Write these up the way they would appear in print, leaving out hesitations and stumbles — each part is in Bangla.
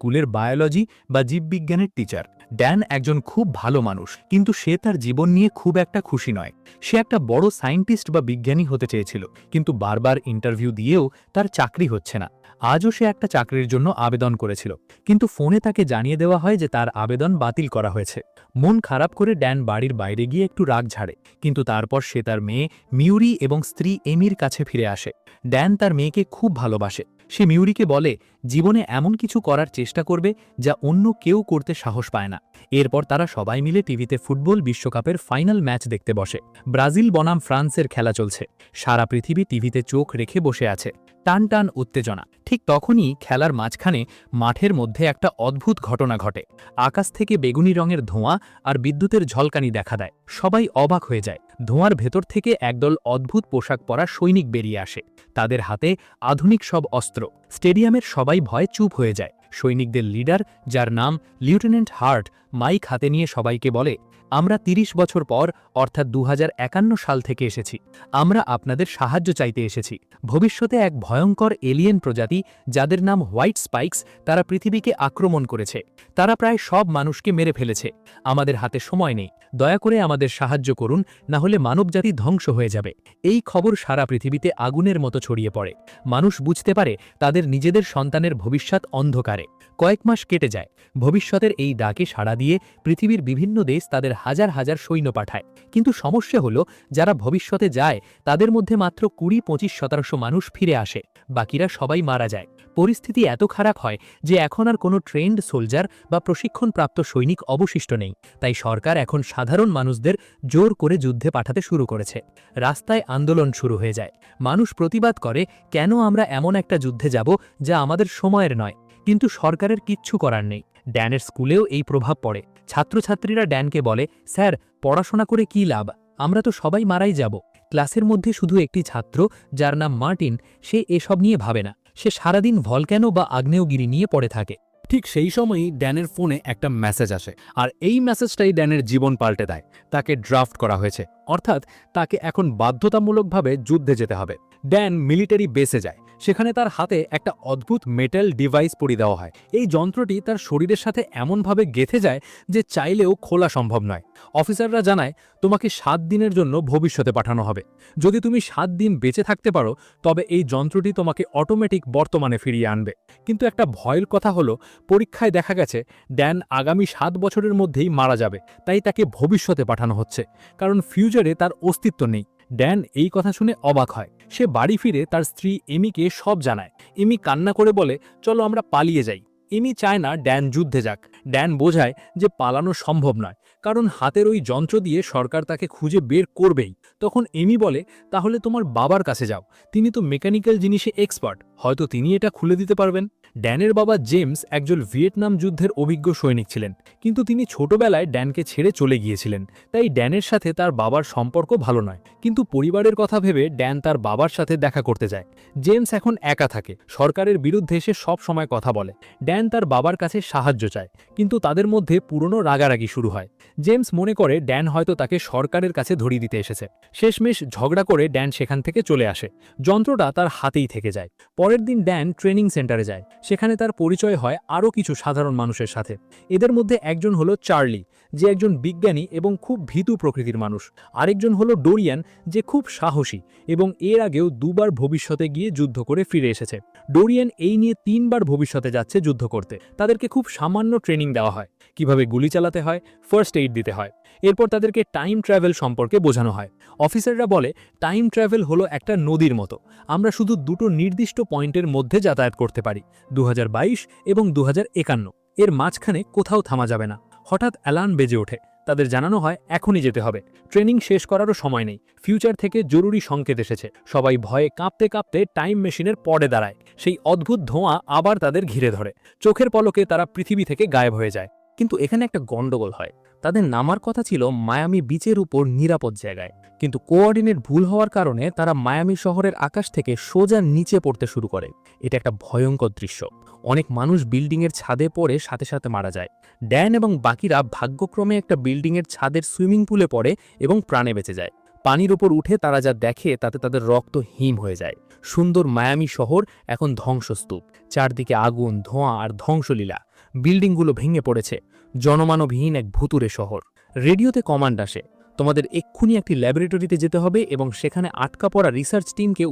স্কুলের বায়োলজি বা জীববিজ্ঞানের টিচার। ড্যান একজন খুব ভালো মানুষ, কিন্তু সে তার জীবন নিয়ে খুব একটা খুশি নয়। সে একটা বড় সায়েন্টিস্ট বা বিজ্ঞানী হতে চেয়েছিল, কিন্তু বারবার ইন্টারভিউ দিয়েও তার চাকরি হচ্ছে না। আজও সে একটা চাকরির জন্য আবেদন করেছিল, কিন্তু ফোনে তাকে জানিয়ে দেওয়া হয় যে তার আবেদন বাতিল করা হয়েছে। মন খারাপ করে ড্যান বাড়ির বাইরে গিয়ে একটু রাগ ঝাড়ে, কিন্তু তারপর সে তার মেয়ে মিউরি এবং স্ত্রী এমির কাছে ফিরে আসে। ড্যান তার মেয়েকে খুব ভালোবাসে। সে মিউরিকে বলে জীবনে এমন কিছু করার চেষ্টা করবে যা অন্য কেউ করতে সাহস পায় না। এরপর তারা সবাই মিলে টিভিতে ফুটবল বিশ্বকাপের ফাইনাল ম্যাচ দেখতে বসে। ব্রাজিল বনাম ফ্রান্সের খেলা চলছে। সারা পৃথিবী টিভিতে চোখ রেখে বসে আছে। টান টান উত্তেজনা। ঠিক তখনই খেলার মাঝখানে মাঠের মধ্যে একটা অদ্ভুত ঘটনা ঘটে। আকাশ থেকে বেগুনি রঙের ধোঁয়া আর বিদ্যুতের ঝলকানি দেখা দেয়। সবাই অবাক হয়ে যায়। ধোঁয়ার ভেতর থেকে একদল অদ্ভুত পোশাক পরা সৈনিক বেরিয়ে আসে। তাদের হাতে আধুনিক সব অস্ত্র। স্টেডিয়ামের সবাই ভয়ে চুপ হয়ে যায়। সৈনিকদের লিডার, যার নাম লিউটেন্যান্ট হার্ট, মাইক হাতে নিয়ে সবাইকে বলে, আমরা ৩০ বছর পর অর্থাৎ ২০৫১ সাল থেকে এসেছি। আমরা আপনাদের সাহায্য চাইতে এসেছি। ভবিষ্যতে এক ভয়ঙ্কর এলিয়েন প্রজাতি, যাদের নাম হোয়াইট স্পাইকস, তারা পৃথিবীকে আক্রমণ করেছে। তারা প্রায় সব মানুষকে মেরে ফেলেছে। আমাদের হাতে সময় নেই। দয়া করে আমাদের সাহায্য করুন, না হলে মানবজাতি ধ্বংস হয়ে যাবে। এই খবর সারা পৃথিবীতে আগুনের মতো ছড়িয়ে পড়ে। মানুষ বুঝতে পারে তাদের নিজেদের সন্তানের ভবিষ্যৎ অন্ধকারে। কয়েক মাস কেটে যায়। ভবিষ্যতের এই ডাকে সাড়া দিয়ে পৃথিবীর বিভিন্ন দেশ তাদের হাজার হাজার সৈন্য পাঠায়। কিন্তু সমস্যা হলো, যারা ভবিষ্যতে যায় তাদের মধ্যে মাত্র ২০-২৫% মানুষ ফিরে আসে। বাকিরা সবাই মারা যায়। পরিস্থিতি এত খারাপ হয় যে এখন আর কোনো ট্রেন্ড সোলজার বা প্রশিক্ষণপ্রাপ্ত সৈনিক অবশিষ্ট নেই। তাই সরকার এখন সাধারণ মানুষদের জোর করে যুদ্ধে পাঠাতে শুরু করেছে। রাস্তায় আন্দোলন শুরু হয়ে যায়। মানুষ প্রতিবাদ করে, কেন আমরা এমন একটা যুদ্ধে যাব যা আমাদের সময়ের নয়। কিন্তু সরকারের কিচ্ছু করার নেই। ড্যানের স্কুলেও এই প্রভাব পড়ে। ছাত্রছাত্রীরা ড্যানকে বলে, স্যার, পড়াশোনা করে কী লাভ? আমরা তো সবাই মারাই যাব। ক্লাসের মধ্যে শুধু একটি ছাত্র, যার নাম মার্টিন, সে এসব নিয়ে ভাবে না। সে সারাদিন ভলক্যানো বা আগ্নেয়গিরি নিয়ে পড়ে থাকে। ঠিক সেই সময়ই ড্যানের ফোনে একটা মেসেজ আসে, আর এই মেসেজটাই ড্যানের জীবন পাল্টে দেয়। তাকে ড্রাফট করা হয়েছে, অর্থাৎ তাকে এখন বাধ্যতামূলকভাবে যুদ্ধে যেতে হবে। ড্যান মিলিটারি বেসে যায়। সেখানে তার হাতে একটা অদ্ভুত মেটাল ডিভাইস পরিয়ে দেওয়া হয়। এই যন্ত্রটি তার শরীরের সাথে এমনভাবে গেঁথে যায় যে চাইলেও খোলা সম্ভব নয়। অফিসাররা জানায়, তোমাকে ৭ দিনের জন্য ভবিষ্যতে পাঠানো হবে। যদি তুমি ৭ দিন বেঁচে থাকতে পারো, তবে এই যন্ত্রটি তোমাকে অটোমেটিক বর্তমানে ফিরিয়ে আনবে। কিন্তু একটা ভয়ের কথা হলো, পরীক্ষায় দেখা গেছে ড্যান আগামী ৭ বছরের মধ্যেই মারা যাবে। তাই তাকে ভবিষ্যতে পাঠানো হচ্ছে, কারণ ফিউচারে তার অস্তিত্ব নেই। ড্যান এই কথা শুনে অবাক হয়। সে বাড়ি ফিরে তার স্ত্রী এমিকে সব জানায়। এমি কান্না করে বলে, চলো আমরা পালিয়ে যাই। এমি চায় না ড্যান যুদ্ধে যাক। ড্যান বোঝায় যে পালানো সম্ভব নয়, কারণ হাতের ওই যন্ত্র দিয়ে সরকার তাকে খুঁজে বের করবেই। তখন এমি বলে, তাহলে তোমার বাবার কাছে যাও, তিনি তো মেকানিক্যাল জিনিসে এক্সপার্ট, হয়তো তিনি এটা খুলে দিতে পারবেন। ড্যানের বাবা জেমস একজন ভিয়েতনাম যুদ্ধের অভিজ্ঞ সৈনিক ছিলেন, কিন্তু তিনি ছোটবেলায় ড্যানকে ছেড়ে চলে গিয়েছিলেন। তাই ড্যানের সাথে তার বাবার সম্পর্ক ভালো নয়। কিন্তু পরিবারের কথা ভেবে ড্যান তার বাবার সাথে দেখা করতে যায়। জেমস এখন একা থাকে। সরকারের বিরুদ্ধে সে সব সময় কথা বলে। ড্যান তার বাবার কাছে সাহায্য চায়, কিন্তু তাদের মধ্যে পুরনো রাগারাগি শুরু হয়। জেমস মনে করে ড্যান হয়তো তাকে সরকারের কাছে ধরিয়ে দিতে এসেছে। শেষমেশ ঝগড়া করে ড্যান সেখান থেকে চলে আসে। যন্ত্রটা তার হাতেই থেকে যায়। পরের দিন ড্যান ট্রেনিং সেন্টারে যায়। সেখানে তার পরিচয় হয় আরও কিছু সাধারণ মানুষের সাথে। এদের মধ্যে একজন হলো চার্লি, যে একজন বিজ্ঞানী এবং খুব ভীতু প্রকৃতির মানুষ। আরেকজন হলো ডোরিয়ান, যে খুব সাহসী এবং এর আগেও ২বার ভবিষ্যতে গিয়ে যুদ্ধ করে ফিরে এসেছে। ডোরিয়ান এই নিয়ে ৩বার ভবিষ্যতে যাচ্ছে যুদ্ধ করতে। তাদেরকে খুব সামান্য ট্রেনিং দেওয়া হয়, কিভাবে গুলি চালাতে হয়, ফার্স্ট এইড দিতে হয়। এরপর তাদেরকে টাইম ট্রাভেল সম্পর্কে বোঝানো হয়। অফিসাররা বলে, টাইম ট্রাভেল হলো একটা নদীর মতো। আমরা শুধু দুটো নির্দিষ্ট পয়েন্টের মধ্যে যাতায়াত করতে পারি, ২০২২ এবং ২০৫১। এর মাঝখানে কোথাও থামা যাবে না। হঠাৎ অ্যালার্ম বেজে ওঠে। তাদের জানানো হয় এখনই যেতে হবে। ট্রেনিং শেষ করারও সময় নেই। ফিউচার থেকে জরুরি সংকেত এসেছে। সবাই ভয়ে কাঁপতে কাঁপতে টাইম মেশিনের পরে দাঁড়ায়। সেই অদ্ভুত ধোঁয়া আবার তাদের ঘিরে ধরে। চোখের পলকে তারা পৃথিবী থেকে গায়েব হয়ে যায়। কিন্তু এখানে একটা গন্ডগোল হয়। তাদের নামার কথা ছিল মায়ামি বিচের উপর নিরাপদ জায়গায়, কিন্তু কোঅর্ডিনেট ভুল হওয়ার কারণে তারা মায়ামি শহরের আকাশ থেকে সোজা নিচে পড়তে শুরু করে। এটা একটা ভয়ঙ্কর দৃশ্য। অনেক মানুষ বিল্ডিংয়ের ছাদে পড়ে সাথে সাথে মারা যায়। ড্যান এবং বাকিরা ভাগ্যক্রমে একটা বিল্ডিংয়ের ছাদের সুইমিং পুলে পড়ে এবং প্রাণে বেঁচে যায়। পানির ওপর উঠে তারা যা দেখে তাতে তাদের রক্ত হিম হয়ে যায়। সুন্দর মায়ামি শহর এখন ধ্বংসস্তূপ, চারদিকে আগুন, ধোঁয়া আর ধ্বংসলীলা। বিল্ডিংগুলো ভেঙে পড়েছে, জনমানবহীন এক ভুতুরে শহর। রেডিওতে কমান্ড আসে, তোমাদের এক্ষুনি একটি ল্যাবরেটরিতে যেতে হবে এবং সেখানে আটকা পড়া রিসার্চ টিমকে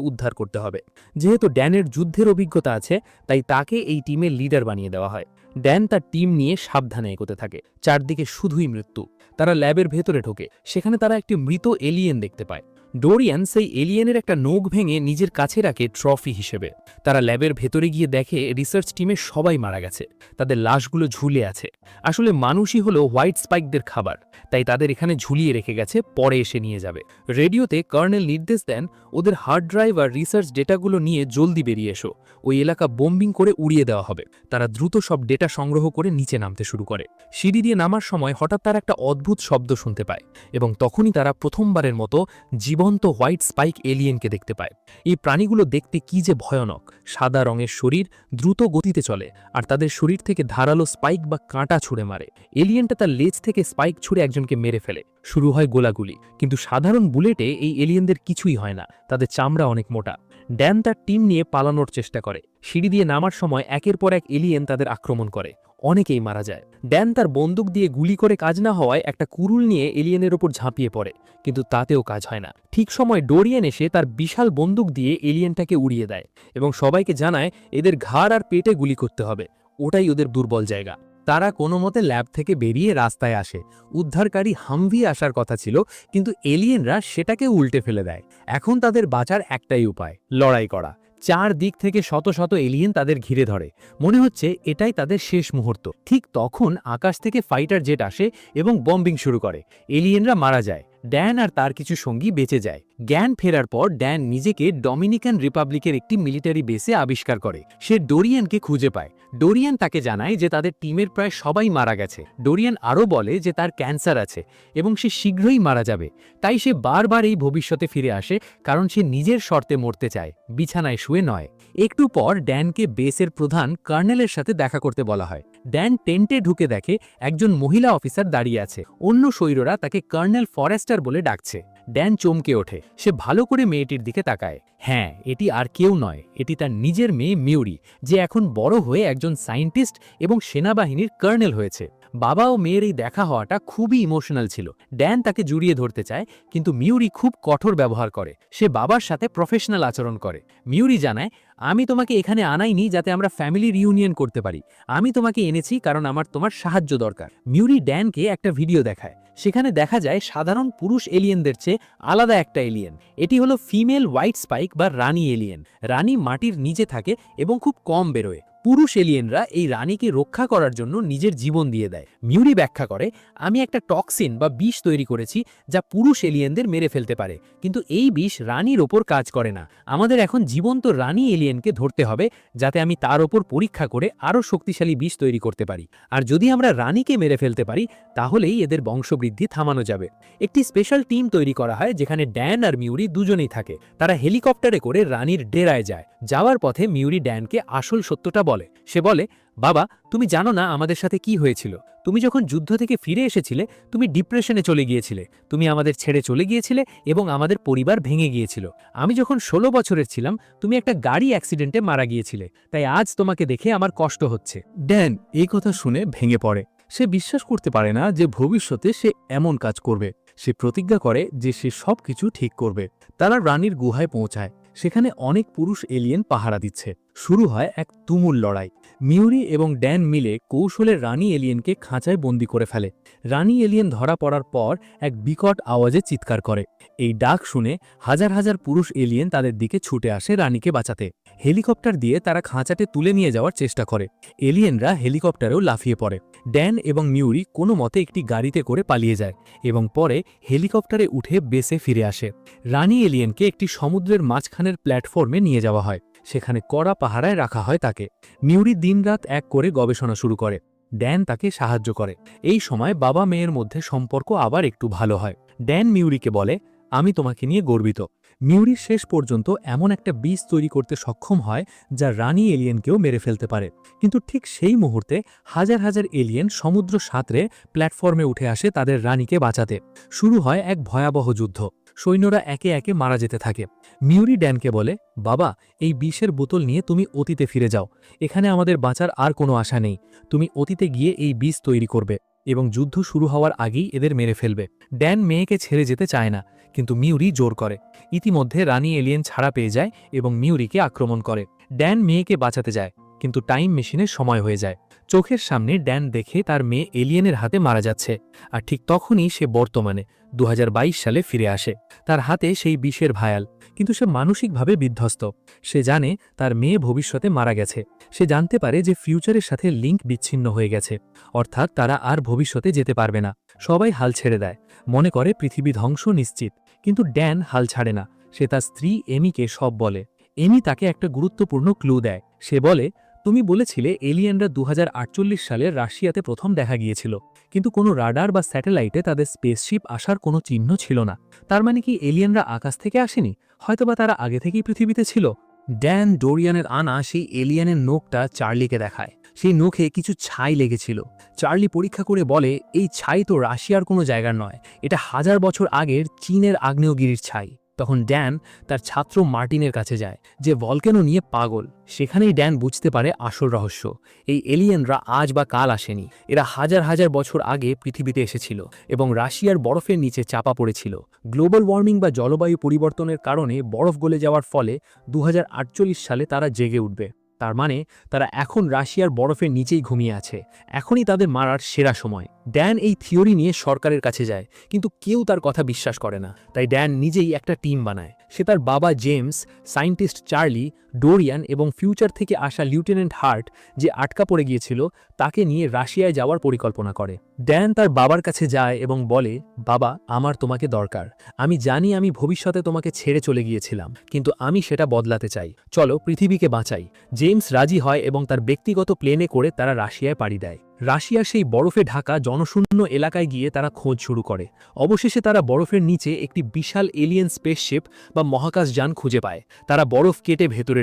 উদ্ধার করতে হবে। যেহেতু ড্যানের যুদ্ধের অভিজ্ঞতা আছে, তাই তাকে এই টিমের লিডার বানিয়ে দেওয়া হয়। ড্যান তার টিম নিয়ে সাবধানে এগোতে থাকে। চারদিকে শুধুই মৃত্যু। তারা ল্যাবের ভেতরে ঢোকে, সেখানে তারা একটি মৃত এলিয়েন দেখতে পায়। ডোরিয়ান সেই এলিয়েনের একটা নখ ভেঙে নিজের কাছে রাখে ট্রফি হিসেবে। তারা ল্যাবের ভেতরে গিয়ে দেখে রিসার্চ টিমে সবাই মারা গেছে, তাদের লাশগুলো ঝুলে আছে। আসলে মানুষই হলো হোয়াইট স্পাইকদের খাবার, তাই তাদের এখানে ঝুলিয়ে রেখে গেছে, পরে এসে নিয়ে যাবে। রেডিওতে কর্নেল নির্দেশ দেন, ওদের হার্ড ড্রাইভ আর রিসার্চ ডেটাগুলো নিয়ে জলদি বেরিয়ে এসো, ওই এলাকা বোম্বিং করে উড়িয়ে দেওয়া হবে। তারা দ্রুত সব ডেটা সংগ্রহ করে নিচে নামতে শুরু করে। সিঁড়ি দিয়ে নামার সময় হঠাৎ তারা একটা অদ্ভুত শব্দ শুনতে পায় এবং তখনই তারা প্রথমবারের মতো জীবন্ত হোয়াইট স্পাইক এলিয়েনকে দেখতে পায়। এই প্রাণীগুলো দেখতে কি যে ভয়ানক। সাদা রঙের শরীর, দ্রুত গতিতে চলে, আর তাদের শরীর থেকে ধারালো স্পাইক বা কাঁটা ছুঁড়ে মারে। এলিয়েনটা তার লেজ থেকে স্পাইক ছুঁড়ে একজনকে মেরে ফেলে। শুরু হয় গোলাগুলি, কিন্তু সাধারণ বুলেটে এই এলিয়েনদের কিছুই হয় না, তাদের চামড়া অনেক মোটা। ড্যান তার টিম নিয়ে পালানোর চেষ্টা করে। সিঁড়ি দিয়ে নামার সময় একের পর এক এলিয়েন তাদের আক্রমণ করে, অনেকেই মারা যায়। ড্যান তার বন্দুক দিয়ে গুলি করে কাজ না হওয়ায় একটা কুরুল নিয়ে এলিয়েনের ওপর ঝাঁপিয়ে পড়ে, কিন্তু তাতেও কাজ হয় না। ঠিক সময় ডোরিয়ান এসে তার বিশাল বন্দুক দিয়ে এলিয়েনটাকে উড়িয়ে দেয় এবং সবাইকে জানায় এদের ঘাড় আর পেটে গুলি করতে হবে, ওটাই ওদের দুর্বল জায়গা। তারা কোনো মতে ল্যাব থেকে বেরিয়ে রাস্তায় আসে। উদ্ধারকারী হামভি আসার কথা ছিল, কিন্তু এলিয়েনরা সেটাকে উল্টে ফেলে দেয়। এখন তাদের বাঁচার একটাই উপায়, লড়াই করা। চার দিক থেকে শত শত এলিয়েন তাদের ঘিরে ধরে, মনে হচ্ছে এটাই তাদের শেষ মুহূর্ত। ঠিক তখন আকাশ থেকে ফাইটার জেট আসে এবং বম্বিং শুরু করে। এলিয়েনরা মারা যায়, ড্যান আর তার কিছু সঙ্গী বেঁচে যায়। জ্ঞান ফেরার পর ড্যান নিজেকে ডমিনিকান রিপাবলিকের একটি মিলিটারি বেসে আবিষ্কার করে। সে ডোরিয়ানকে খুঁজে পায়। ডোরিয়ান তাকে জানায় যে তাদের টিমের প্রায় সবাই মারা গেছে। ডোরিয়ান আরও বলে যে তার ক্যান্সার আছে এবং সে শীঘ্রই মারা যাবে, তাই সে বারবার এই ভবিষ্যতে ফিরে আসে, কারণ সে নিজের শর্তে মরতে চায়, বিছানায় শুয়ে নয়। একটু পর ড্যানকে বেসের প্রধান কর্নেলের সাথে দেখা করতে বলা হয়। ড্যান টেন্টে ঢুকে দেখে একজন মহিলা অফিসার দাঁড়িয়ে আছে, অন্য সৈন্যরা তাকে কর্নেল ফরেস্টার বলে ডাকছে। ড্যান চমকে ওঠে, সে ভালো করে মেয়েটির দিকে তাকায়। হ্যাঁ, এটি আর কেউ নয়, এটি তার নিজের মেয়ে মিউরি, যে এখন বড় হয়ে একজন সায়েন্টিস্ট এবং সেনাবাহিনীর কর্নেল হয়েছে। বাবা ও মেয়ের এই দেখা হওয়াটা খুবই ইমোশনাল ছিল। ড্যান তাকে জড়িয়ে ধরতে চায়, কিন্তু মিউরি খুব কঠোর ব্যবহার করে। সে বাবার সাথে প্রফেশনাল আচরণ করে। মিউরি জানায়, আমি তোমাকে এখানে আনাইনি যাতে আমরা ফ্যামিলি রিউনিয়ন করতে পারি, আমি তোমাকে এনেছি কারণ আমার তোমার সাহায্য দরকার। মিউরি ড্যানকে একটা ভিডিও দেখায়, সেখানে দেখা যায় সাধারণ পুরুষ এলিয়েনদের চেয়ে আলাদা একটা এলিয়েন। এটি হলো ফিমেল হোয়াইট স্পাইক বা রানী এলিয়েন। রানী মাটির নিচে থাকে এবং খুব কম বেরোয়। পুরুষ এলিয়েনরা এই রানীকে রক্ষা করার জন্য নিজের জীবন দিয়ে দেয়। মিউরি ব্যাখ্যা করে, আমি একটা টক্সিন বা বিষ তৈরি করেছি যা পুরুষ এলিয়েনদের মেরে ফেলতে পারে, কিন্তু এই বিষ রানীর ওপর কাজ করে না। আমাদের এখন জীবন্ত রানী এলিয়েনকে ধরতে হবে, যাতে আমি তার ওপর পরীক্ষা করে আরও শক্তিশালী বিষ তৈরি করতে পারি। আর যদি আমরা রানীকে মেরে ফেলতে পারি, তাহলেই এদের বংশবৃদ্ধি থামানো যাবে। একটি স্পেশাল টিম তৈরি করা হয়, যেখানে ড্যান আর মিউরি দুজনেই থাকে। তারা হেলিকপ্টারে করে রানীর ডেরায় যায়। যাওয়ার পথে মিউরি ড্যানকে আসল সত্যটা বলে। সে বলে, বাবা, তুমি জানো না আমাদের সাথে কি হয়েছিল। তুমি যখন যুদ্ধ থেকে ফিরে এসেছিলে, তুমি ডিপ্রেশনে চলে গিয়েছিলে, তুমি আমাদের ছেড়ে চলে গিয়েছিলে এবং আমাদের পরিবার ভেঙে গিয়েছিল। আমি যখন 16 বছরের ছিলাম, তুমি একটা গাড়ি অ্যাক্সিডেন্টে মারা গিয়েছিলে, তাই আজ তোমাকে দেখে আমার কষ্ট হচ্ছে। ড্যান এই কথা শুনে ভেঙে পড়ে। সে বিশ্বাস করতে পারে না যে ভবিষ্যতে সে এমন কাজ করবে। সে প্রতিজ্ঞা করে যে সে সবকিছু ঠিক করবে। তারা রানীর গুহায় পৌঁছায়, সেখানে অনেক পুরুষ এলিয়েন পাহারা দিচ্ছে। শুরু হয় এক তুমুল লড়াই। মিউরি এবং ড্যান মিলে কৌশলে রানী এলিয়েনকে খাঁচায় বন্দি করে ফেলে। রানী এলিয়েন ধরা পড়ার পর এক বিকট আওয়াজে চিৎকার করে। এই ডাক শুনে হাজার হাজার পুরুষ এলিয়েন তাদের দিকে ছুটে আসে রানীকে বাঁচাতে। হেলিকপ্টার দিয়ে তারা খাঁচাতে তুলে নিয়ে যাওয়ার চেষ্টা করে। এলিয়েনরা হেলিকপ্টারেও লাফিয়ে পড়ে। ড্যান এবং মিউরি কোনো মতে একটি গাড়িতে করে পালিয়ে যায় এবং পরে হেলিকপ্টারে উঠে বেসে ফিরে আসে। রানী এলিয়েনকে একটি সমুদ্রের মাঝখানের প্ল্যাটফর্মে নিয়ে যাওয়া হয়, সেখানে কড়া পাহারায় রাখা হয় তাকে। মিউরি দিনরাত এক করে গবেষণা শুরু করে। ড্যান তাকে সাহায্য করে। এই সময় বাবা মেয়ের মধ্যে সম্পর্ক আবার একটু ভালো হয়। ড্যান মিউরিকে বলে, আমি তোমাকে নিয়ে গর্বিত। মিউরি শেষ পর্যন্ত এমন একটা বিষ তৈরি করতে সক্ষম হয় যা রানী এলিয়েনকেও মেরে ফেলতে পারে, কিন্তু ঠিক সেই মুহূর্তে হাজার হাজার এলিয়েন সমুদ্র সাঁতরে প্ল্যাটফর্মে উঠে আসে তাদের রানীকে বাঁচাতে। শুরু হয় এক ভয়াবহ যুদ্ধ। সৈন্যরা একে একে মারা যেতে থাকে। মিউরি ড্যানকে বলে, বাবা, এই বিষের বোতল নিয়ে তুমি অতীতে ফিরে যাও। এখানে আমাদের বাঁচার আর কোনো আশা নেই। তুমি অতীতে গিয়ে এই বিষ তৈরি করবে এবং যুদ্ধ শুরু হওয়ার আগেই এদের মেরে ফেলবে। ড্যান মেয়েকে ছেড়ে যেতে চায় না, কিন্তু মিউরি জোর করে। ইতিমধ্যে রানী এলিয়েন ছাড়া পেয়ে যায় এবং মিউরিকে আক্রমণ করে। ড্যান মেয়েকে বাঁচাতে যায়, কিন্তু টাইম মেশিনের সময় হয়ে যায়। চোখের সামনে ড্যান দেখে তার মেয়ে এলিয়েনের হাতে মারা যাচ্ছে, আর ঠিক তখনই সে বর্তমানে 2022 সালে ফিরে আসে। তার হাতে সেই বিষের ভায়াল, কিন্তু সে মানসিকভাবে বিধ্বস্ত। সে জানে তার মেয়ে ভবিষ্যতে মারা গেছে। সে জানতে পারে যে ফিউচারের সাথে লিঙ্ক বিচ্ছিন্ন হয়ে গেছে, অর্থাৎ তারা আর ভবিষ্যতে যেতে পারবে না। সবাই হাল ছেড়ে দেয়, মনে করে পৃথিবী ধ্বংস নিশ্চিত। কিন্তু ড্যান হাল ছাড়ে না। সে তার স্ত্রী এমিকে সব বলে। এমি তাকে একটা গুরুত্বপূর্ণ ক্লু দেয়। সে বলে, তুমি বলেছিলে এলিয়েনরা 2048 সালে রাশিয়াতে প্রথম দেখা গিয়েছিল, কিন্তু কোনো রাডার বা স্যাটেলাইটে তাদের স্পেসশিপ আসার কোনো চিহ্ন ছিল না। তার মানে কি এলিয়েনরা আকাশ থেকে আসেনি? হয়তোবা তারা আগে থেকেই পৃথিবীতে ছিল। ড্যান ডোরিয়ানের আনা সেই এলিয়েনের নোকটা চার্লিকে দেখায়। সেই নখে কিছু ছাই লেগেছিল। চার্লি পরীক্ষা করে বলে, এই ছাই তো রাশিয়ার কোনো জায়গার নয়, এটা 1000 বছর আগের চীনের আগ্নেয়গিরির ছাই। তখন ড্যান তার ছাত্র মার্টিনের কাছে যায়, যে ভলকেনো নিয়ে পাগল। সেখানেই ড্যান বুঝতে পারে আসল রহস্য। এই এলিয়েনরা আজ বা কাল আসেনি, এরা হাজার হাজার বছর আগে পৃথিবীতে এসেছিল এবং রাশিয়ার বরফের নিচে চাপা পড়েছিল। গ্লোবাল ওয়ার্মিং বা জলবায়ু পরিবর্তনের কারণে বরফ গলে যাওয়ার ফলে 2048 সালে তারা জেগে উঠবে। তার মানে তারা এখন রাশিয়ার বরফের নিচেই ঘুমিয়ে আছে। এখনই তাদের মারার সেরা সময়। ড্যান এই থিওরি নিয়ে সরকারের কাছে যায়, কিন্তু কেউ তার কথা বিশ্বাস করে না। তাই ড্যান নিজেই একটা টিম বানায়। সে তার বাবা জেমস, সায়েন্টিস্ট চার্লি, ডোরিয়ান এবং ফিউচার থেকে আসা লিউটেন্যান্ট হার্ট, যে আটকা পড়ে গিয়েছিল, তাকে নিয়ে রাশিয়ায় যাওয়ার পরিকল্পনা করে। ড্যান তার বাবার কাছে যায় এবং বলে, বাবা, আমার তোমাকে দরকার। আমি জানি আমি ভবিষ্যতে তোমাকে ছেড়ে চলে গিয়েছিলাম, কিন্তু আমি সেটা বদলাতে চাই। চলো পৃথিবীকে বাঁচাই। জেমস রাজি হয় এবং তার ব্যক্তিগত প্লেনে করে তারা রাশিয়ায় পাড়ি দেয়। রাশিয়ার সেই বরফে ঢাকা জনশূন্য এলাকায় গিয়ে তারা খোঁজ শুরু করে। অবশেষে তারা বরফের নিচে একটি বিশাল এলিয়েন স্পেসশিপ বা মহাকাশযান খুঁজে পায়। তারা বরফ কেটে ভেতরে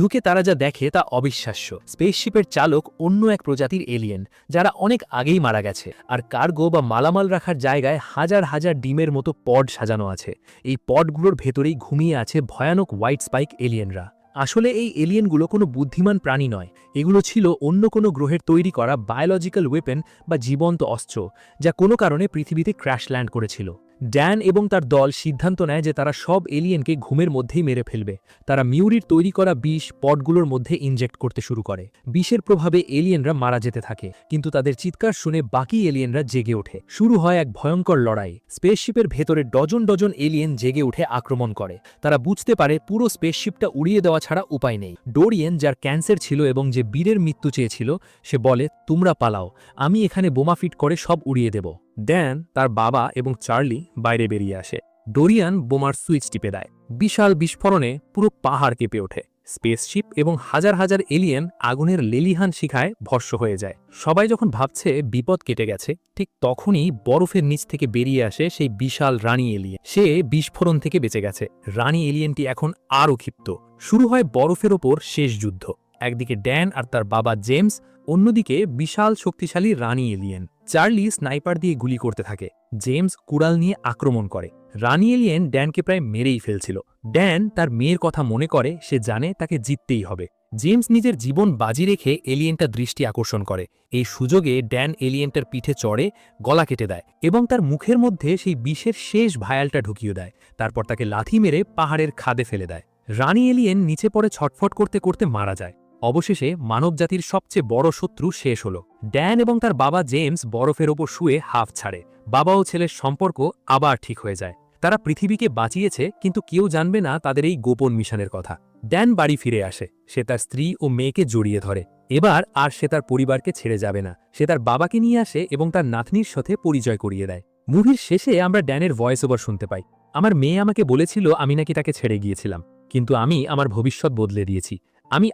ঢুকে তারা যা দেখে তা অবিশ্বাস্য। স্পেসশিপের চালক অন্য এক প্রজাতির এলিয়েন, যারা অনেক আগেই মারা গেছে। আর কার্গো বা মালামাল রাখার জায়গায় হাজার হাজার ডিমের মতো পড সাজানো আছে। এই পডগুলোর ভেতরেই ঘুমিয়ে আছে ভয়ানক হোয়াইট স্পাইক এলিয়েনরা। আসলে এই এলিয়েনগুলো কোনো বুদ্ধিমান প্রাণী নয়, এগুলো ছিল অন্য কোনো গ্রহের তৈরি করা বায়োলজিক্যাল ওয়েপেন বা জীবন্ত অস্ত্র, যা কোনো কারণে পৃথিবীতে ক্র্যাশ ল্যান্ড করেছিল। ড্যান এবং তার দল সিদ্ধান্ত নেয় যে তারা সব এলিয়েনকে ঘুমের মধ্যেই মেরে ফেলবে। তারা মিউরির তৈরি করা বিষ পডগুলোর মধ্যে ইনজেক্ট করতে শুরু করে। বিষের প্রভাবে এলিয়েনরা মারা যেতে থাকে, কিন্তু তাদের চিৎকার শুনে বাকি এলিয়েনরা জেগে ওঠে। শুরু হয় এক ভয়ঙ্কর লড়াই। স্পেসশিপের ভেতরে ডজন ডজন এলিয়েন জেগে উঠে আক্রমণ করে। তারা বুঝতে পারে পুরো স্পেসশিপটা উড়িয়ে দেওয়া ছাড়া উপায় নেই। ডোরিয়ান, যার ক্যান্সার ছিল এবং যে বীরের মৃত্যু চেয়েছিল, সে বলে, তোমরা পালাও, আমি এখানে বোমা ফিট করে সব উড়িয়ে দেব। ড্যান, তার বাবা এবং চার্লি বাইরে বেরিয়ে আসে। ডোরিয়ান বোমার সুইচ টিপে দেয়। বিশাল বিস্ফোরণে পুরো পাহাড় কেঁপে ওঠে। স্পেসশিপ এবং হাজার হাজার এলিয়েন আগুনের লেলিহান শিখায় ভস্ম হয়ে যায়। সবাই যখন ভাবছে বিপদ কেটে গেছে, ঠিক তখনই বরফের নিচ থেকে বেরিয়ে আসে সেই বিশাল রানী এলিয়েন। সে বিস্ফোরণ থেকে বেঁচে গেছে। রানী এলিয়েনটি এখন আরও ক্ষিপ্ত। শুরু হয় বরফের ওপর শেষ যুদ্ধ। একদিকে ড্যান আর তার বাবা জেমস, অন্যদিকে বিশাল শক্তিশালী রানী এলিয়েন। চার্লি স্নাইপার দিয়ে গুলি করতে থাকে। জেমস কুড়াল নিয়ে আক্রমণ করে। রানী এলিয়েন ড্যানকে প্রায় মেরেই ফেলছিল। ড্যান তার মেয়ের কথা মনে করে। সে জানে তাকে জিততেই হবে। জেমস নিজের জীবন বাজি রেখে এলিয়েনটার দৃষ্টি আকর্ষণ করে। এই সুযোগে ড্যান এলিয়েনটার পিঠে চড়ে গলা কেটে দেয় এবং তার মুখের মধ্যে সেই বিষের শেষ ভায়ালটা ঢুকিয়ে দেয়। তারপর তাকে লাথি মেরে পাহাড়ের খাদে ফেলে দেয়। রানী এলিয়েন নিচে পড়ে ছটফট করতে করতে মারা যায়। অবশেষে মানবজাতির সবচেয়ে বড় শত্রু শেষ হল। ড্যান এবং তার বাবা জেমস বরফের ওপর শুয়ে হাফ ছাড়ে। বাবা ও ছেলের সম্পর্ক আবার ঠিক হয়ে যায়। তারা পৃথিবীকে বাঁচিয়েছে, কিন্তু কেউ জানবে না তাদের এই গোপন মিশনের কথা। ড্যান বাড়ি ফিরে আসে। সে তার স্ত্রী ও মেয়েকে জড়িয়ে ধরে। এবার আর সে তার পরিবারকে ছেড়ে যাবে না। সে তার বাবাকে নিয়ে আসে এবং তার নাতনির সাথে পরিচয় করিয়ে দেয়। মুভির শেষে আমরা ড্যানের ভয়েস ওভার শুনতে পাই। আমার মেয়ে আমাকে বলেছিল আমি নাকি তাকে ছেড়ে গিয়েছিলাম, কিন্তু আমি আমার ভবিষ্যৎ বদলে দিয়েছি। আমি